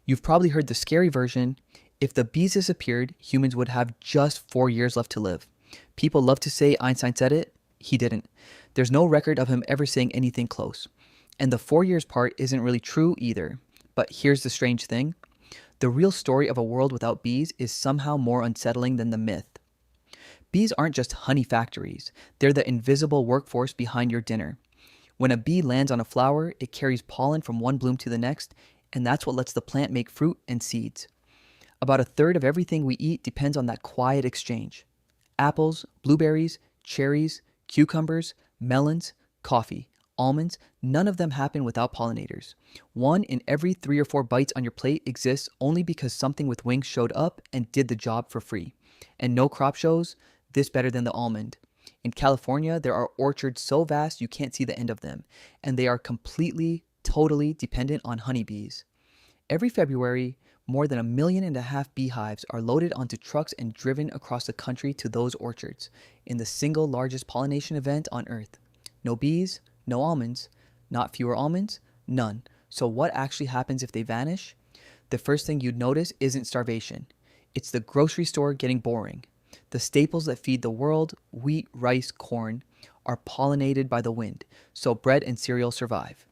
You've probably heard the scary version. If the bees disappeared, humans would have just 4 years left to live. People love to say Einstein said it. He didn't. There's no record of him ever saying anything close. And the 4 years part isn't really true either. But here's the strange thing. The real story of a world without bees is somehow more unsettling than the myth. Bees aren't just honey factories. They're the invisible workforce behind your dinner. When a bee lands on a flower, it carries pollen from one bloom to the next, and that's what lets the plant make fruit and seeds. About a third of everything we eat depends on that quiet exchange. Apples, blueberries, cherries, cucumbers, melons, coffee, almonds, none of them happen without pollinators. One in every 3 or 4 bites on your plate exists only because something with wings showed up and did the job for free. And no crop shows this better than the almond. In California, there are orchards so vast you can't see the end of them, and they are completely, totally dependent on honeybees. Every February, more than 1.5 million beehives are loaded onto trucks and driven across the country to those orchards, in the single largest pollination event on Earth. No bees, no almonds. Not fewer almonds, none. So what actually happens if they vanish? The first thing you'd notice isn't starvation. It's the grocery store getting boring. The staples that feed the world, wheat, rice, corn, are pollinated by the wind, so bread and cereal survive.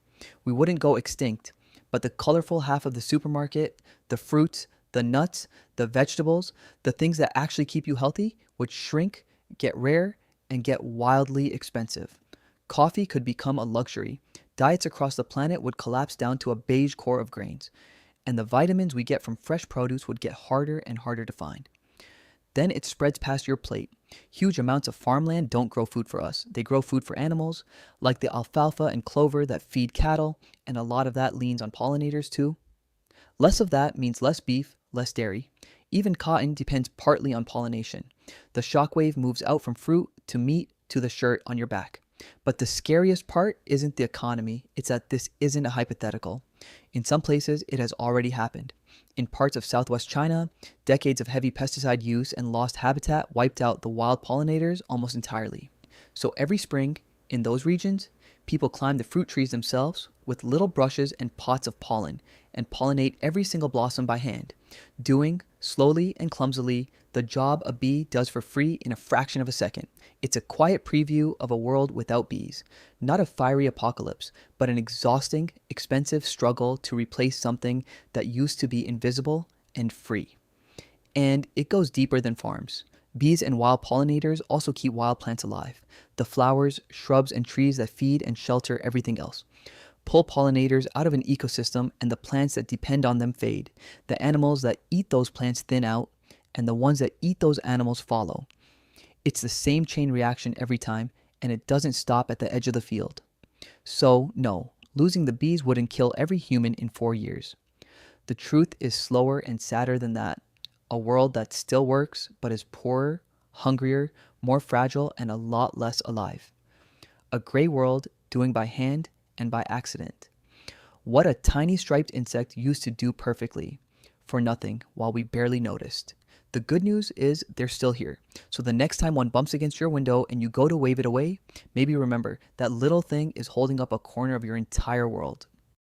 We wouldn't go extinct, but the colorful half of the supermarket, the fruits, the nuts, the vegetables, the things that actually keep you healthy would shrink, get rare, and get wildly expensive. Coffee could become a luxury. Diets across the planet would collapse down to a beige core of grains, and the vitamins we get from fresh produce would get harder and harder to find. Then it spreads past your plate. Huge amounts of farmland don't grow food for us. They grow food for animals, like the alfalfa and clover that feed cattle, and a lot of that leans on pollinators too. Less of that means less beef, less dairy. Even cotton depends partly on pollination. The shockwave moves out from fruit to meat to the shirt on your back. But the scariest part isn't the economy, it's that this isn't a hypothetical. In some places, it has already happened. In parts of southwest China, decades of heavy pesticide use and lost habitat wiped out the wild pollinators almost entirely. So every spring, in those regions, people climb the fruit trees themselves with little brushes and pots of pollen and pollinate every single blossom by hand, doing, slowly and clumsily, the job a bee does for free in a fraction of a second. It's a quiet preview of a world without bees, not a fiery apocalypse, but an exhausting, expensive struggle to replace something that used to be invisible and free. And it goes deeper than farms. Bees and wild pollinators also keep wild plants alive, the flowers, shrubs, and trees that feed and shelter everything else. Pull pollinators out of an ecosystem and the plants that depend on them fade. The animals that eat those plants thin out, and the ones that eat those animals follow. It's the same chain reaction every time, and it doesn't stop at the edge of the field. So, no, losing the bees wouldn't kill every human in 4 years. The truth is slower and sadder than that. A world that still works, but is poorer, hungrier, more fragile, and a lot less alive. A gray world doing by hand and by accident. What a tiny striped insect used to do perfectly, for nothing, while we barely noticed. The good news is they're still here. So the next time one bumps against your window and you go to wave it away, maybe remember that little thing is holding up a corner of your entire world.